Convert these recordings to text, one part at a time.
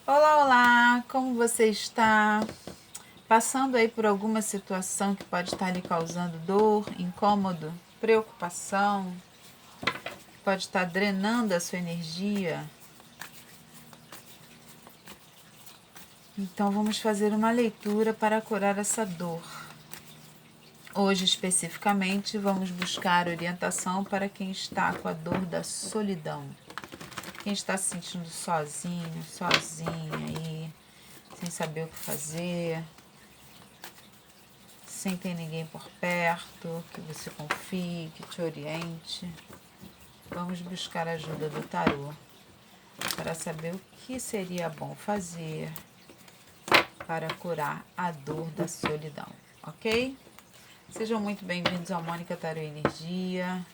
Olá, olá! Como você está? Passando aí por alguma situação que pode estar lhe causando dor, incômodo, preocupação, pode estar drenando a sua energia? Então vamos fazer uma leitura para curar essa dor. Hoje especificamente vamos buscar orientação para quem está com a dor da solidão. Quem está se sentindo sozinho, sozinha aí, sem saber o que fazer, sem ter ninguém por perto, que você confie, que te oriente. Vamos buscar a ajuda do tarô para saber o que seria bom fazer para curar a dor da solidão, ok? Sejam muito bem-vindos ao Mônica Tarô Energia.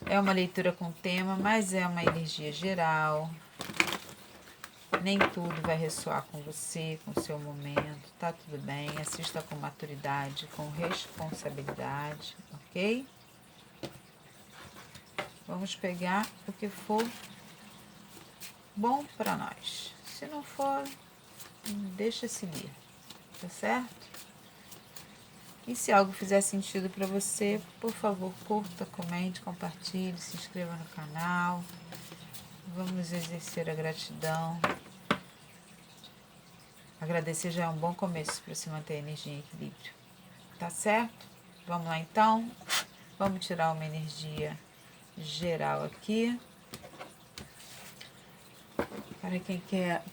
É uma leitura com tema, mas é uma energia geral. Nem tudo vai ressoar com você, com o seu momento, tá tudo bem. Assista com maturidade, com responsabilidade, ok? Vamos pegar o que for bom para nós. Se não for, deixa seguir, tá certo? E se algo fizer sentido para você, por favor, curta, comente, compartilhe, se inscreva no canal. Vamos exercer a gratidão. Agradecer já é um bom começo para se manter a energia em equilíbrio. Tá certo? Vamos lá então? Vamos tirar uma energia geral aqui. Para quem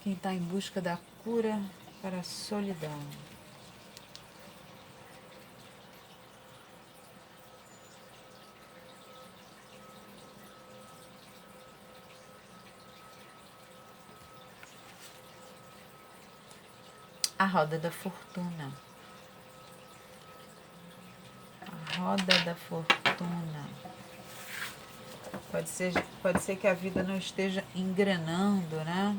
está em busca da cura para a solidão. A roda da fortuna. A roda da fortuna. Pode ser que a vida não esteja engrenando, né?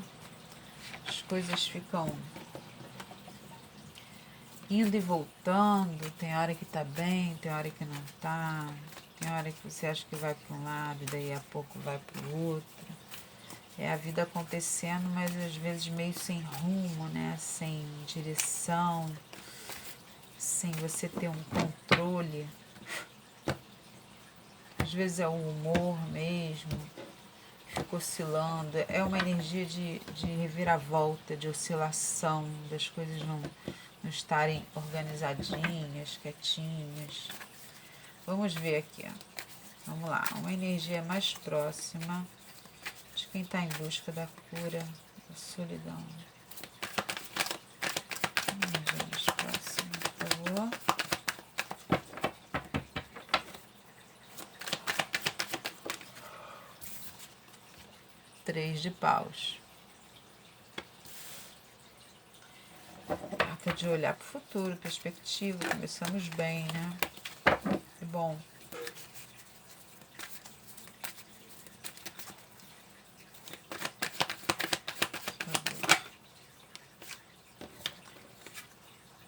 As coisas ficam indo e voltando. Tem hora que tá bem, tem hora que não tá. Tem hora que você acha que vai para um lado e daí a pouco vai para o outro. É a vida acontecendo, mas às vezes meio sem rumo, né? Sem direção, sem você ter um controle. Às vezes é o humor mesmo, fica oscilando. É uma energia de reviravolta, de oscilação, das coisas não estarem organizadinhas, quietinhas. Vamos ver aqui, ó. Vamos lá, uma energia mais próxima de quem está em busca da cura da solidão. Uma energia mais próxima, por favor. Três de paus. Marca de olhar para o futuro, perspectiva. Começamos bem, né? É bom.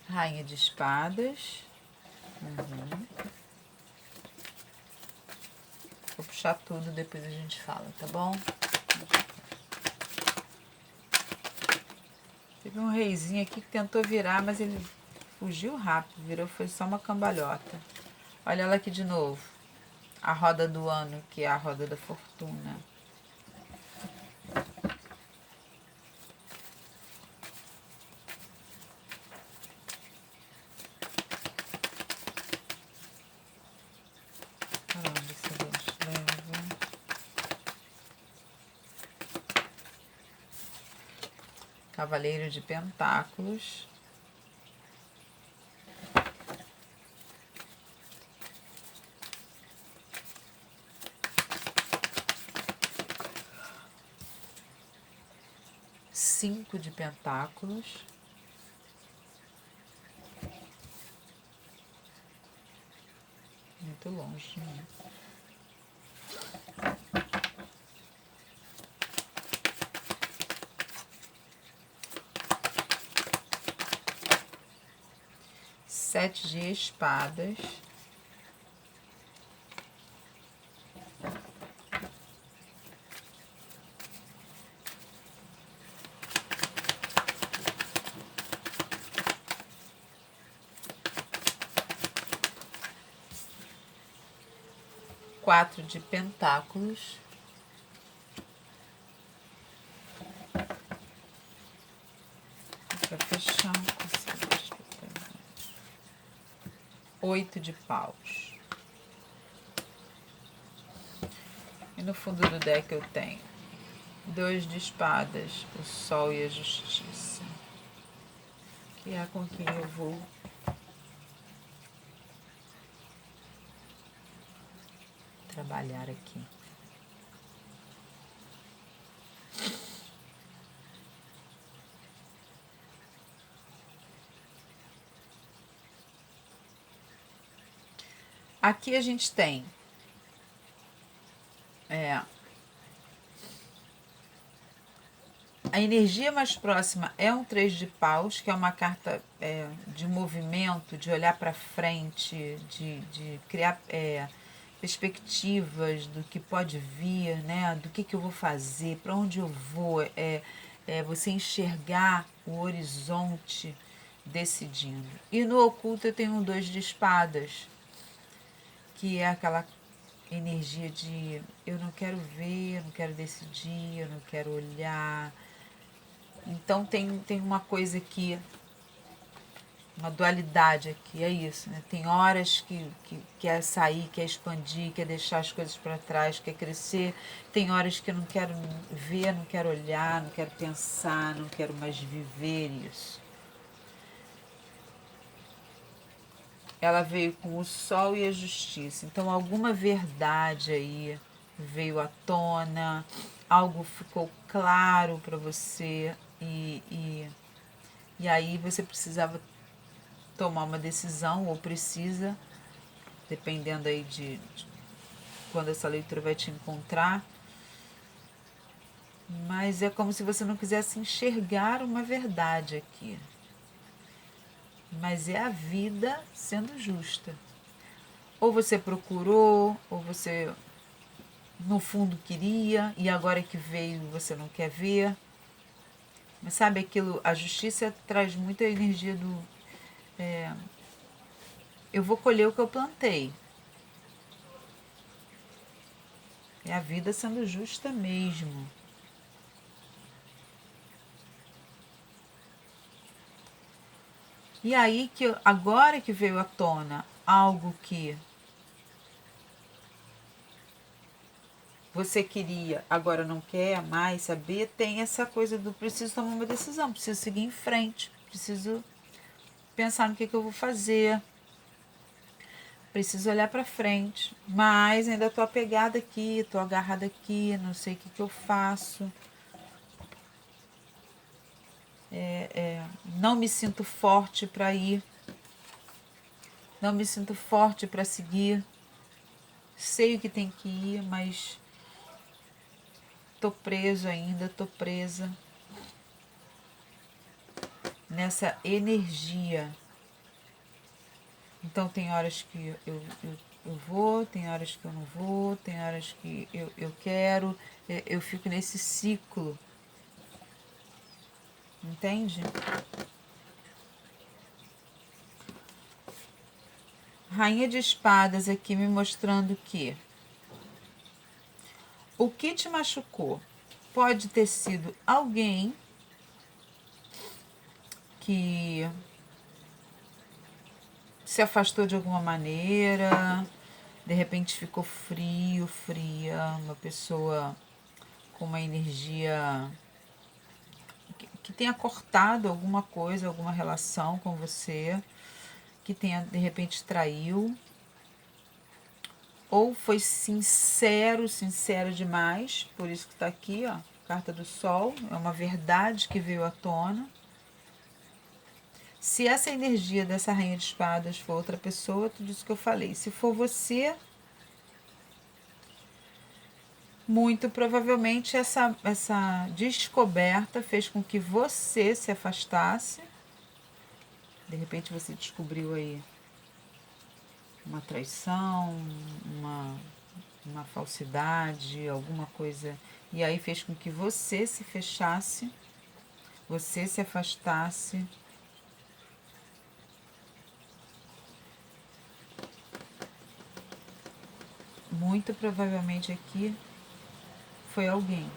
Rainha de espadas. Vou puxar tudo, depois a gente fala, tá bom? Teve um reizinho aqui que tentou virar, mas ele fugiu rápido, virou, foi só uma cambalhota. Olha ela aqui de novo. A roda do ano, que é a roda da fortuna. Para onde esse Deus leva? Cavaleiro de Pentáculos. Cinco de Pentáculos. Muito longe, né? Sete de espadas. 4 de pentáculos. Para fechar, 8 de paus. E no fundo do deck eu tenho 2 de espadas, o sol e a justiça, que é com quem eu vou trabalhar aqui. Aqui a gente tem a energia mais próxima é um 3 de paus, que é uma carta de movimento, de olhar para frente, de criar perspectivas do que pode vir, né? Do que eu vou fazer, para onde eu vou, você enxergar o horizonte decidindo. E no oculto eu tenho um 2 de espadas, que é aquela energia de eu não quero ver, eu não quero decidir, eu não quero olhar. Então tem uma coisa aqui, uma dualidade aqui, é isso, né? Tem horas que quer sair, quer expandir, quer deixar as coisas para trás, quer crescer. Tem horas que eu não quero ver, não quero olhar, não quero pensar, não quero mais viver isso. Ela veio com o sol e a justiça. Então alguma verdade aí veio à tona, algo ficou claro para você e aí você precisava tomar uma decisão, ou precisa, dependendo aí de quando essa leitura vai te encontrar. Mas é como se você não quisesse enxergar uma verdade aqui. Mas é a vida sendo justa. Ou você procurou, ou você no fundo queria, e agora que veio você não quer ver. Mas sabe aquilo, a justiça traz muita energia do eu vou colher o que eu plantei. É a vida sendo justa mesmo. E aí que agora que veio à tona algo que você queria, agora não quer mais saber, tem essa coisa do preciso tomar uma decisão, preciso seguir em frente, preciso pensar no que eu vou fazer, preciso olhar para frente, mas ainda estou apegada aqui, estou agarrada aqui, não sei o que eu faço. Não me sinto forte para ir, não me sinto forte para seguir, sei o que tem que ir, mas estou preso ainda, estou presa nessa energia. Então tem horas que eu vou, tem horas que eu não vou, tem horas que eu quero, eu fico nesse ciclo, entende? Rainha de espadas aqui me mostrando que o que te machucou pode ter sido alguém que se afastou de alguma maneira, de repente ficou frio, fria, uma pessoa com uma energia que tenha cortado alguma coisa, alguma relação com você, que tenha de repente traiu, ou foi sincero, sincero demais, por isso que está aqui, ó, carta do sol, é uma verdade que veio à tona. Se essa energia dessa rainha de espadas for outra pessoa, tudo isso que eu falei. Se for você, muito provavelmente essa descoberta fez com que você se afastasse. De repente você descobriu aí uma traição, uma falsidade, alguma coisa. E aí fez com que você se fechasse, você se afastasse. muito provavelmente aqui foi alguém.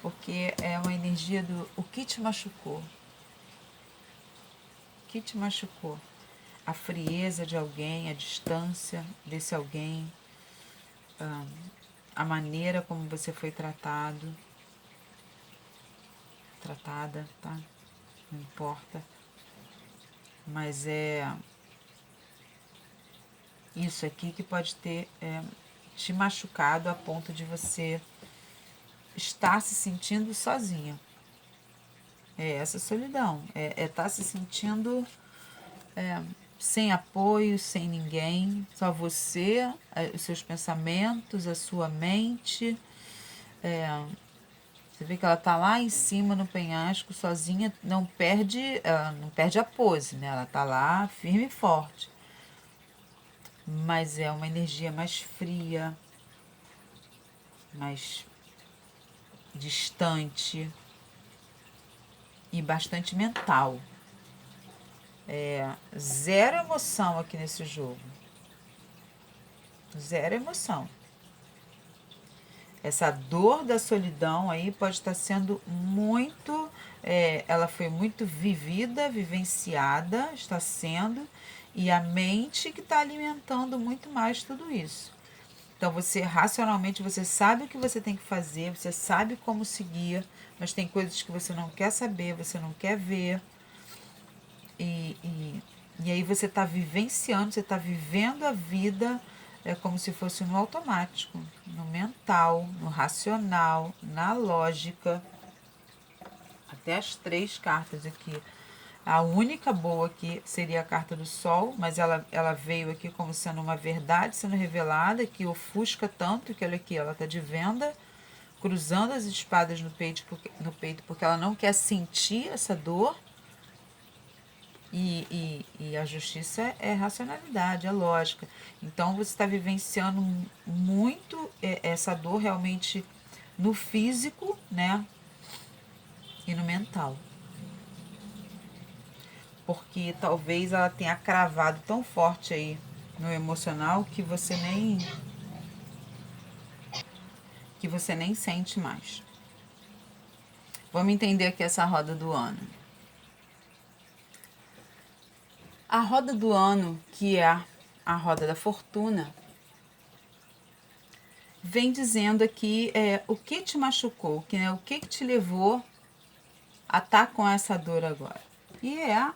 Porque é uma energia do o que te machucou. O que te machucou? A frieza de alguém, a distância desse alguém, a maneira como você foi tratado, tratada, tá? Não importa. Mas é isso aqui que pode ter te machucado a ponto de você estar se sentindo sozinha. É essa solidão. É estar se sentindo sem apoio, sem ninguém, só você, os seus pensamentos, a sua mente. Você vê que ela tá lá em cima no penhasco, sozinha, não perde a pose, né? Ela tá lá firme e forte. Mas é uma energia mais fria, mais distante e bastante mental. Zero emoção aqui nesse jogo. Zero emoção. Essa dor da solidão aí pode estar sendo muito. Ela foi muito vivida, vivenciada, está sendo, e a mente que está alimentando muito mais tudo isso. Então você racionalmente você sabe o que você tem que fazer, você sabe como seguir, mas tem coisas que você não quer saber, você não quer ver. E, e, e aí você está vivenciando, você está vivendo a vida como se fosse no automático, no mental, no racional, na lógica. Até as 3 cartas aqui. A única boa aqui seria a carta do Sol, mas ela veio aqui como sendo uma verdade sendo revelada, que ofusca tanto, que olha aqui, ela está de venda, cruzando as espadas no peito porque ela não quer sentir essa dor. E a justiça é racionalidade, é lógica. Então você está vivenciando muito essa dor realmente no físico, né? E no mental. Porque talvez ela tenha cravado tão forte aí no emocional que você nem sente mais. Vamos entender aqui essa roda do ano. A roda do ano, que é a roda da fortuna, vem dizendo aqui o que te machucou, o que te levou a estar com essa dor agora. E é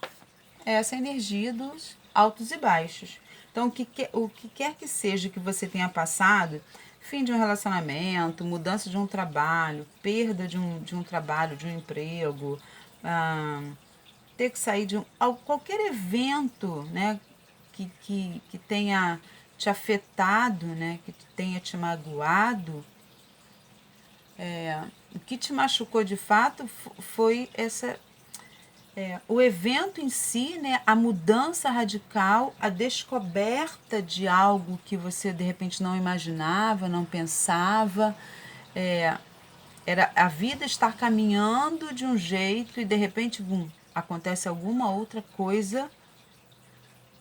essa energia dos altos e baixos. Então, o que quer que seja que você tenha passado, fim de um relacionamento, mudança de um trabalho, perda de um trabalho, de um emprego, ter que sair de qualquer evento, né, que tenha te afetado, né, que tenha te magoado, o que te machucou de fato foi o evento em si, né, a mudança radical, a descoberta de algo que você de repente não imaginava, não pensava. Era a vida estar caminhando de um jeito e de repente, bum, acontece alguma outra coisa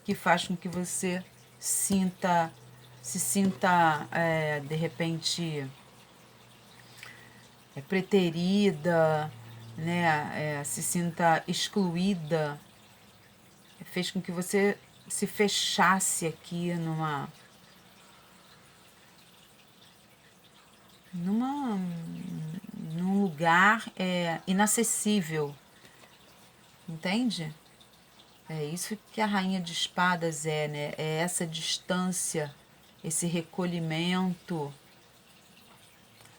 que faz com que você se sinta de repente preterida, né, se sinta excluída, fez com que você se fechasse aqui numa num lugar inacessível, entende? É isso que a rainha de espadas né? É essa distância, esse recolhimento.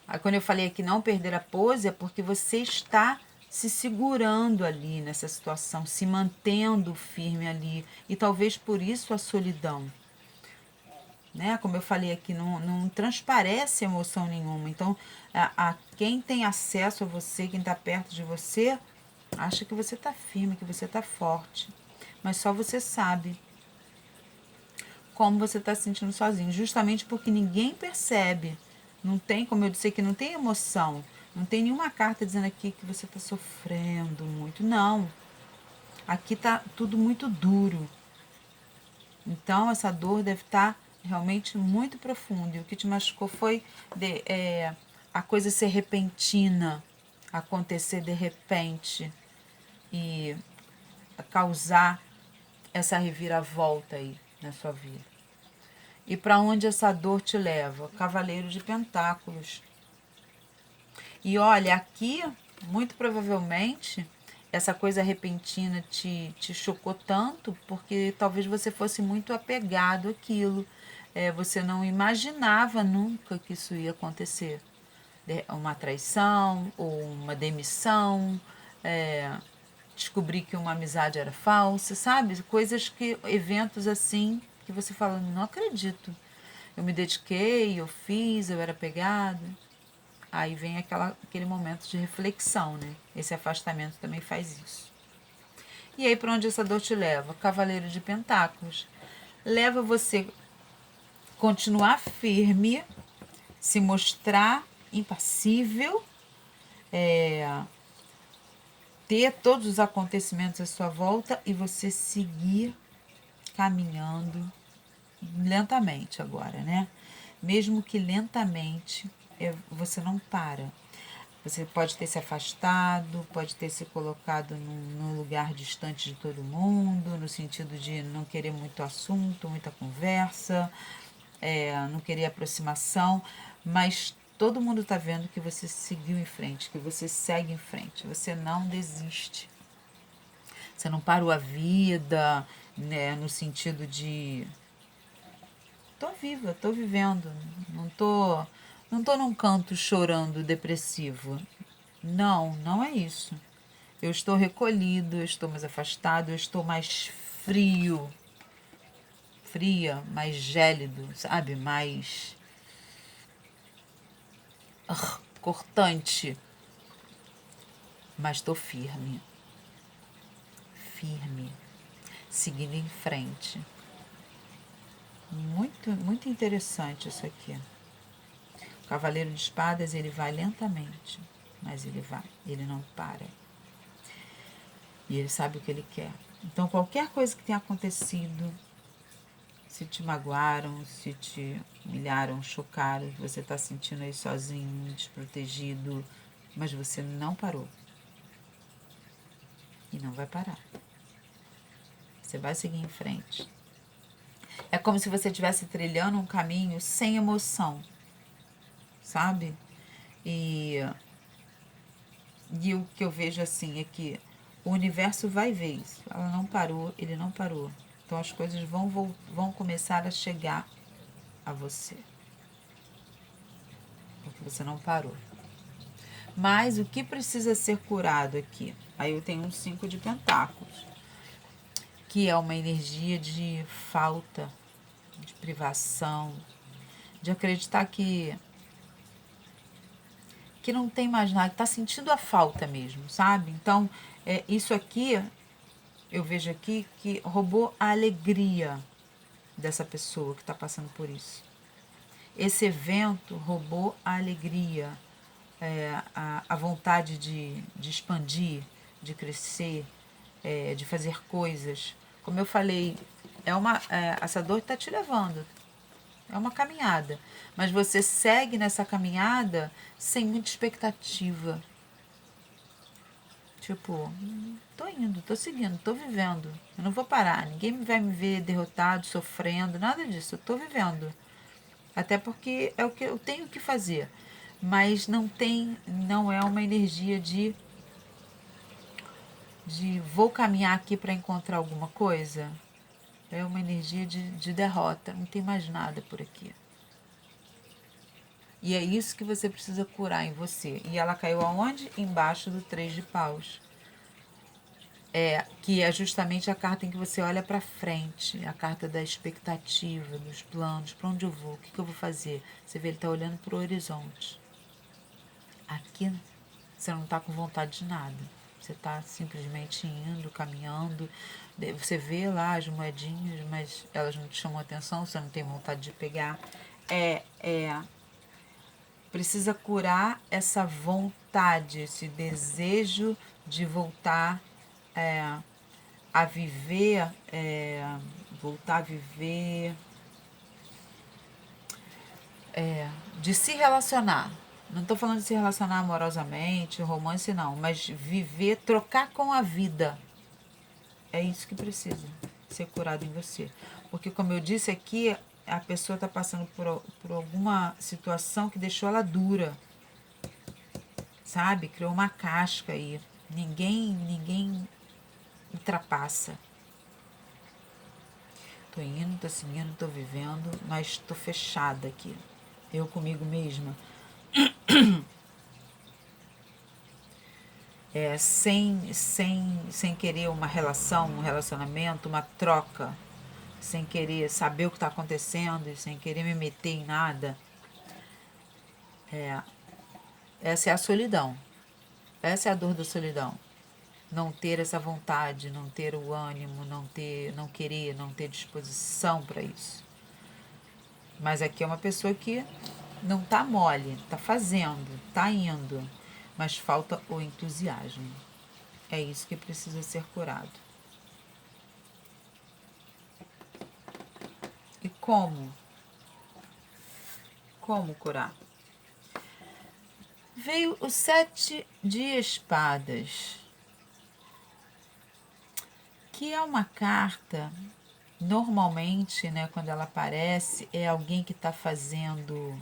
Aí quando eu falei aqui não perder a pose, é porque você está se segurando ali nessa situação, se mantendo firme ali. E talvez por isso a solidão. Né? Como eu falei aqui, não transparece emoção nenhuma. Então, a quem tem acesso a você, quem está perto de você, acha que você está firme, que você está forte. Mas só você sabe como você está se sentindo sozinho. Justamente porque ninguém percebe. Não tem, como eu disse aqui, não tem emoção. Não tem nenhuma carta dizendo aqui que você está sofrendo muito. Não. Aqui está tudo muito duro. Então, essa dor deve estar realmente muito profundo. E o que te machucou foi a coisa ser repentina, acontecer de repente e causar essa reviravolta aí na sua vida. E para onde essa dor te leva? Cavaleiro de Pentáculos. E olha, aqui, muito provavelmente, essa coisa repentina te chocou tanto porque talvez você fosse muito apegado àquilo. Você não imaginava nunca que isso ia acontecer. Uma traição ou uma demissão, descobrir que uma amizade era falsa, sabe? Coisas que, eventos assim, que você fala, não acredito. Eu me dediquei, eu fiz, eu era apegado. Aí vem aquele momento de reflexão, né? Esse afastamento também faz isso. E aí, para onde essa dor te leva? Cavaleiro de Pentáculos. Leva você continuar firme, se mostrar impassível, ter todos os acontecimentos à sua volta e você seguir caminhando lentamente agora, né? Mesmo que lentamente, você não para. Você pode ter se afastado, pode ter se colocado num lugar distante de todo mundo, no sentido de não querer muito assunto, muita conversa, não querer aproximação, mas todo mundo está vendo que você seguiu em frente, que você segue em frente, você não desiste. Você não parou a vida, né, no sentido de tô viva, tô vivendo, não tô num canto chorando depressivo. Não, não é isso. Eu estou recolhido, eu estou mais afastado, eu estou mais frio, fria, mais gélido, sabe? Mais cortante. Mas estou firme, firme, seguindo em frente. Muito, muito interessante isso aqui. O Cavaleiro de Espadas, ele vai lentamente, mas ele vai, ele não para. E ele sabe o que ele quer. Então, qualquer coisa que tenha acontecido, se te magoaram, se te humilharam, chocaram, você está sentindo aí sozinho, desprotegido, mas você não parou. E não vai parar. Você vai seguir em frente. É como se você estivesse trilhando um caminho sem emoção, sabe? E, e o que eu vejo assim é que o universo vai ver isso. Ela não parou, ele não parou. Então as coisas vão começar a chegar a você. Porque você não parou. Mas o que precisa ser curado aqui? Aí eu tenho um 5 de pentáculos, que é uma energia de falta, de privação, de acreditar que não tem mais nada, que está sentindo a falta mesmo, sabe? Então, isso aqui, eu vejo aqui que roubou a alegria dessa pessoa que está passando por isso. Esse evento roubou a alegria, a vontade de expandir, de crescer, de fazer coisas. Como eu falei, essa dor está te levando, é uma caminhada, mas você segue nessa caminhada sem muita expectativa. Tipo, tô indo, tô seguindo, tô vivendo. Eu não vou parar, ninguém vai me ver derrotado, sofrendo, nada disso. Eu tô vivendo. Até porque é o que eu tenho que fazer. Mas não é uma energia de vou caminhar aqui para encontrar alguma coisa. É uma energia de derrota, não tem mais nada por aqui. E é isso que você precisa curar em você. E ela caiu aonde? Embaixo do 3 de paus. Que é justamente a carta em que você olha para frente, a carta da expectativa, dos planos, para onde eu vou, o que eu vou fazer. Você vê, ele está olhando para o horizonte. Aqui você não está com vontade de nada. Você está simplesmente indo, caminhando. Você vê lá as moedinhas, mas elas não te chamam atenção, você não tem vontade de pegar. Precisa curar essa vontade, esse desejo de voltar a viver, voltar a viver de se relacionar. Não estou falando de se relacionar amorosamente, romance não, mas viver, trocar com a vida. É isso que precisa ser curado em você. Porque, como eu disse aqui, a pessoa está passando por alguma situação que deixou ela dura, sabe? Criou uma casca aí. Ninguém ultrapassa. Tô indo, tô seguindo, tô vivendo, mas tô fechada aqui. Eu comigo mesma. Sem querer uma relação, um relacionamento, uma troca, sem querer saber o que está acontecendo, sem querer me meter em nada. Essa é a solidão. Essa é a dor da solidão. Não ter essa vontade, não ter o ânimo, não querer, não ter disposição para isso. Mas aqui é uma pessoa que não tá mole, tá fazendo, tá indo, mas falta o entusiasmo. É isso que precisa ser curado. E como? Como curar? Veio o 7 de espadas, que é uma carta, normalmente, né, quando ela aparece, é alguém que está fazendo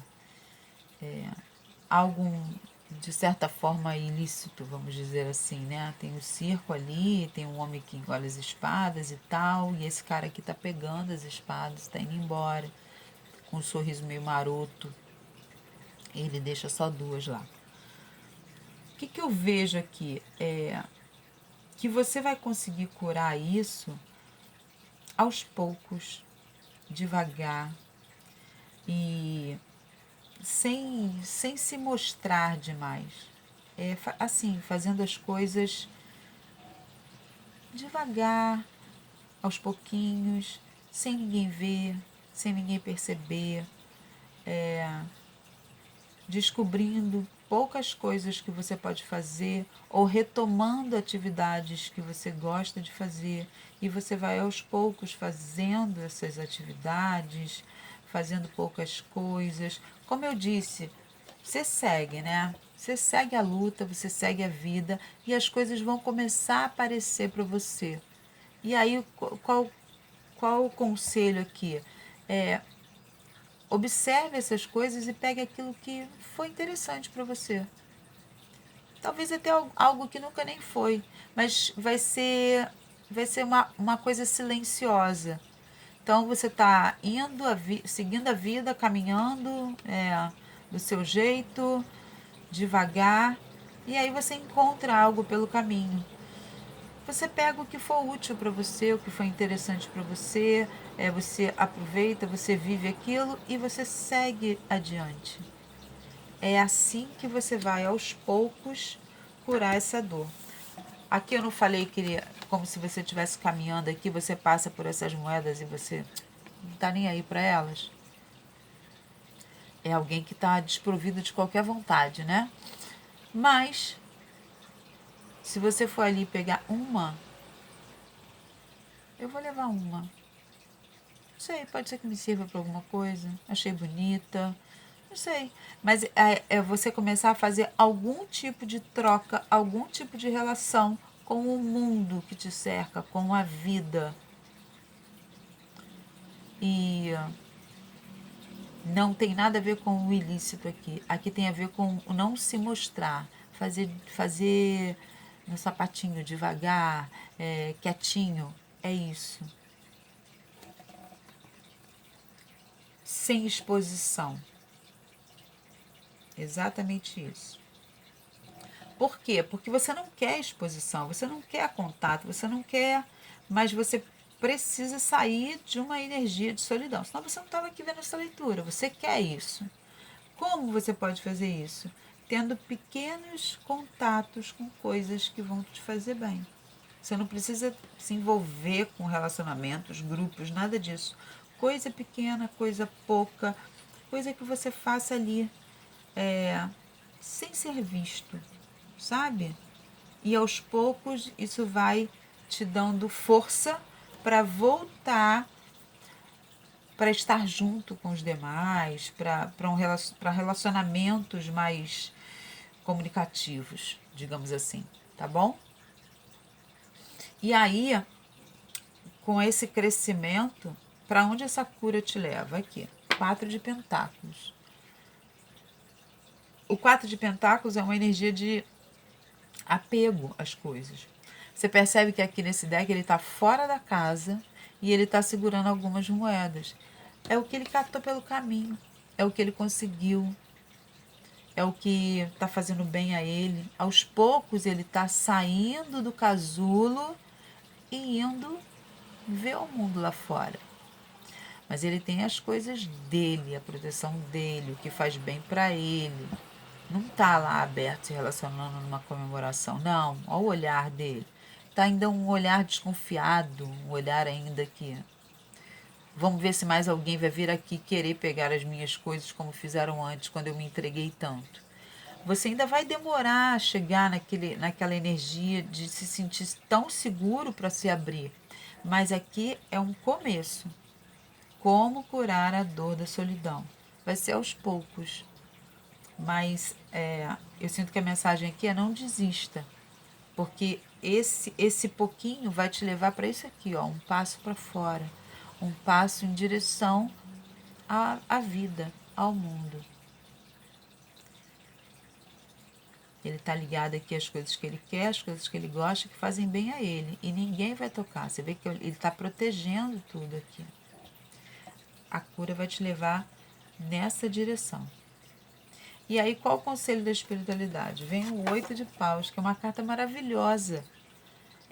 algo, de certa forma, ilícito, vamos dizer assim, né? Tem o circo ali, tem um homem que engole as espadas e tal, e esse cara aqui está pegando as espadas, está indo embora, com um sorriso meio maroto, ele deixa só duas lá. O que eu vejo aqui é que você vai conseguir curar isso aos poucos, devagar e sem se mostrar demais. Assim, fazendo as coisas devagar, aos pouquinhos, sem ninguém ver, sem ninguém perceber, descobrindo poucas coisas que você pode fazer ou retomando atividades que você gosta de fazer e você vai aos poucos fazendo essas atividades, fazendo poucas coisas. Como eu disse, você segue, né? Você segue a luta, você segue a vida e as coisas vão começar a aparecer para você. E aí, qual o conselho aqui? É, observe essas coisas e pegue aquilo que foi interessante para você. Talvez até algo que nunca nem foi, mas vai ser uma coisa silenciosa. Então você está indo, seguindo a vida, caminhando do seu jeito, devagar, e aí você encontra algo pelo caminho. Você pega o que for útil para você, o que foi interessante para você, você aproveita, você vive aquilo e você segue adiante. É assim que você vai aos poucos curar essa dor. Aqui eu não falei que como se você estivesse caminhando aqui, você passa por essas moedas e você não está nem aí para elas. É alguém que está desprovido de qualquer vontade, né? Mas se você for ali pegar uma, eu vou levar uma. Não sei, pode ser que me sirva para alguma coisa. Achei bonita. Não sei. Mas é você começar a fazer algum tipo de troca, algum tipo de relação com o mundo que te cerca, com a vida. E não tem nada a ver com o ilícito aqui. Aqui tem a ver com o não se mostrar. Fazer no sapatinho, devagar, quietinho. É isso. Sem exposição. Exatamente isso. Por quê? Porque você não quer exposição, você não quer contato, você não quer, mas você precisa sair de uma energia de solidão. Senão você não estava aqui vendo essa leitura, você quer isso. Como você pode fazer isso? Tendo pequenos contatos com coisas que vão te fazer bem. Você não precisa se envolver com relacionamentos, grupos, nada disso. Coisa pequena, coisa pouca, coisa que você faça ali, sem ser visto, sabe? E aos poucos isso vai te dando força para voltar para estar junto com os demais, para relacionamentos mais comunicativos, digamos assim, tá bom? E aí, com esse crescimento, para onde essa cura te leva? Aqui, 4 de Pentáculos. O 4 de Pentáculos é uma energia de apego às coisas. Você percebe que aqui nesse deck ele está fora da casa e ele está segurando algumas moedas. É o que ele catou pelo caminho, é o que ele conseguiu, é o que está fazendo bem a ele. Aos poucos ele está saindo do casulo e indo ver o mundo lá fora. Mas ele tem as coisas dele, a proteção dele, o que faz bem para ele. Não está lá aberto se relacionando numa comemoração, não. Olha o olhar dele. Está ainda um olhar desconfiado, um olhar ainda que... Vamos ver se mais alguém vai vir aqui querer pegar as minhas coisas como fizeram antes, quando eu me entreguei tanto. Você ainda vai demorar a chegar naquela energia de se sentir tão seguro para se abrir. Mas aqui é um começo. Como curar a dor da solidão? Vai ser aos poucos. Mas eu sinto que a mensagem aqui é não desista. Porque esse pouquinho vai te levar para isso aqui, ó, um passo para fora. Um passo em direção à vida, ao mundo. Ele está ligado aqui às coisas que ele quer, às coisas que ele gosta, que fazem bem a ele. E ninguém vai tocar. Você vê que ele está protegendo tudo aqui. A cura vai te levar nessa direção. E aí, qual o conselho da espiritualidade? Vem o 8 de Paus, que é uma carta maravilhosa.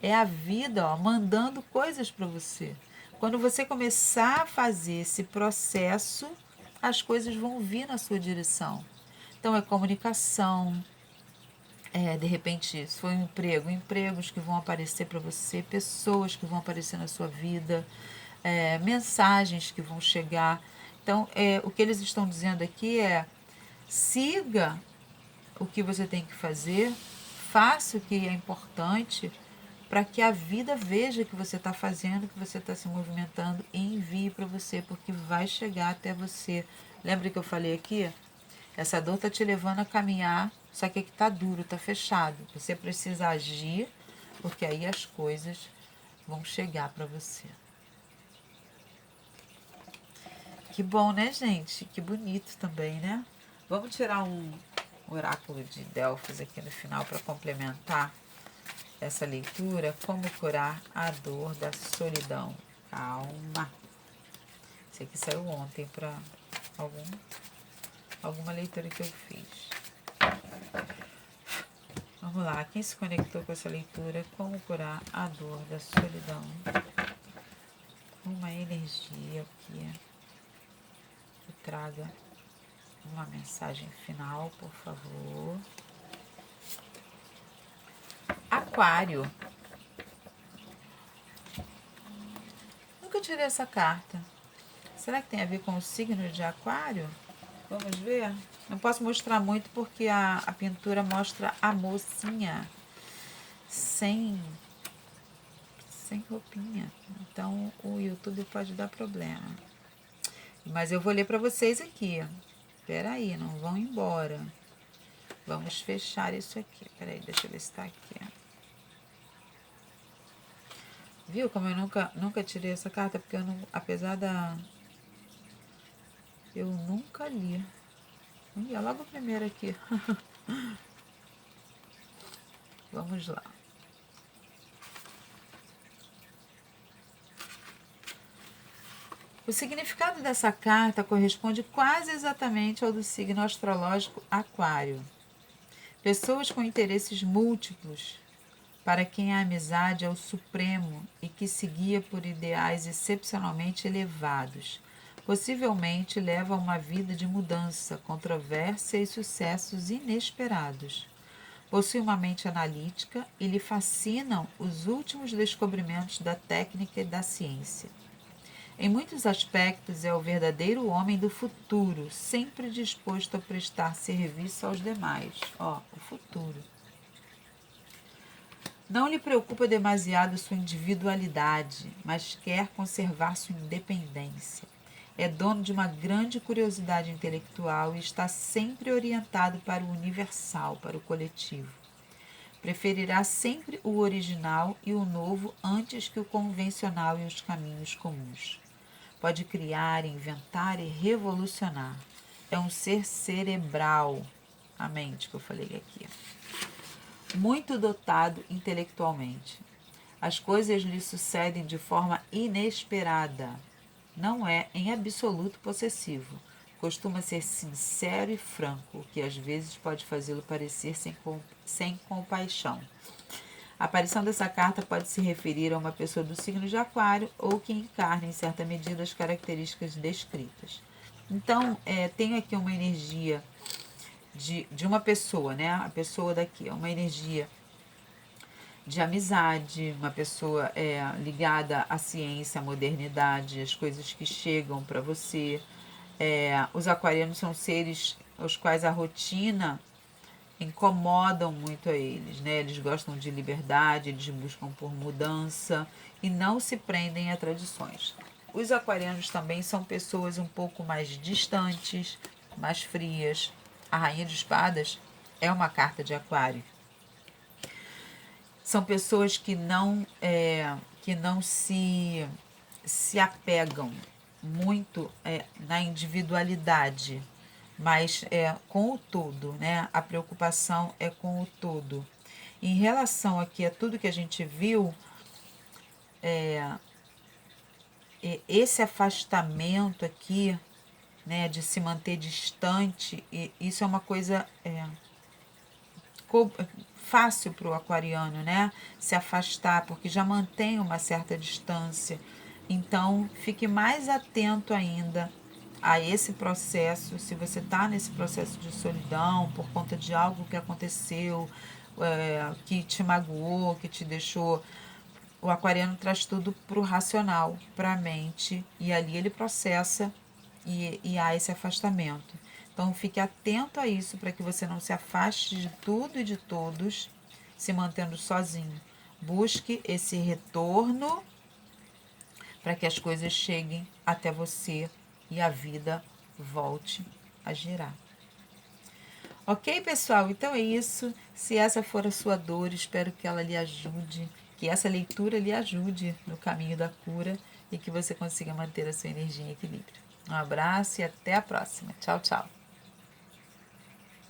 É a vida, ó, mandando coisas para você. Quando você começar a fazer esse processo, as coisas vão vir na sua direção. Então, é comunicação, de repente, se for um emprego, empregos que vão aparecer para você, pessoas que vão aparecer na sua vida, mensagens que vão chegar. Então, o que eles estão dizendo aqui é: siga o que você tem que fazer, faça o que é importante para que a vida veja que você está fazendo, que você está se movimentando e envie para você, porque vai chegar até você. Lembra que eu falei aqui? Essa dor está te levando a caminhar, só que aqui está duro, está fechado. Você precisa agir, porque aí as coisas vão chegar para você. Que bom, né, gente? Que bonito também, né? Vamos tirar um oráculo de Delfos aqui no final para complementar essa leitura. Como curar a dor da solidão. Calma. Esse aqui saiu ontem para alguma leitura que eu fiz. Vamos lá, quem se conectou com essa leitura? Como curar a dor da solidão? Uma energia aqui que traga uma mensagem final, por favor. Aquário. Nunca tirei essa carta. Será que tem a ver com o signo de Aquário? Vamos ver? Não posso mostrar muito porque a pintura mostra a mocinha sem roupinha. Então o YouTube pode dar problema. Mas eu vou ler para vocês aqui. Espera aí, não vão embora. Vamos fechar isso aqui. Espera aí, deixa eu ver se está aqui. Viu como eu nunca tirei essa carta? Porque eu não, apesar da... Eu nunca li. Olha, logo a primeira aqui. Vamos lá. O significado dessa carta corresponde quase exatamente ao do signo astrológico Aquário. Pessoas com interesses múltiplos, para quem a amizade é o supremo e que se guia por ideais excepcionalmente elevados, possivelmente leva a uma vida de mudança, controvérsia e sucessos inesperados. Possui uma mente analítica e lhe fascinam os últimos descobrimentos da técnica e da ciência. Em muitos aspectos, é o verdadeiro homem do futuro, sempre disposto a prestar serviço aos demais. Ó, o futuro. Não lhe preocupa demasiado sua individualidade, mas quer conservar sua independência. É dono de uma grande curiosidade intelectual e está sempre orientado para o universal, para o coletivo. Preferirá sempre o original e o novo antes que o convencional e os caminhos comuns. Pode criar, inventar e revolucionar. É um ser cerebral, a mente que eu falei aqui. Muito dotado intelectualmente. As coisas lhe sucedem de forma inesperada. Não é em absoluto possessivo. Costuma ser sincero e franco, o que às vezes pode fazê-lo parecer sem compaixão. A aparição dessa carta pode se referir a uma pessoa do signo de Aquário ou que encarne, em certa medida, as características descritas. Então, tenho aqui uma energia de uma pessoa, né? A pessoa daqui é uma energia de amizade, uma pessoa ligada à ciência, à modernidade, às coisas que chegam para você. Os aquarianos são seres aos quais a rotina incomodam muito a eles, né? Eles gostam de liberdade, eles buscam por mudança e não se prendem a tradições. Os aquarianos também são pessoas um pouco mais distantes, mais frias. A Rainha de Espadas é uma carta de Aquário. São pessoas que não se apegam muito na individualidade, mas com o todo, né? A preocupação é com o todo. Em relação aqui a tudo que a gente viu, esse afastamento aqui, né, de se manter distante, isso é uma coisa fácil para o aquariano, né? Se afastar, porque já mantém uma certa distância. Então, fique mais atento ainda a esse processo. Se você está nesse processo de solidão por conta de algo que aconteceu, que te magoou, que te deixou. O aquariano traz tudo para o racional, para a mente, e ali ele processa e há esse afastamento. Então fique atento a isso para que você não se afaste de tudo e de todos, se mantendo sozinho. Busque esse retorno para que as coisas cheguem até você e a vida volte a girar. Ok, pessoal? Então é isso. Se essa for a sua dor, espero que ela lhe ajude, que essa leitura lhe ajude no caminho da cura e que você consiga manter a sua energia em equilíbrio. Um abraço e até a próxima. Tchau, tchau.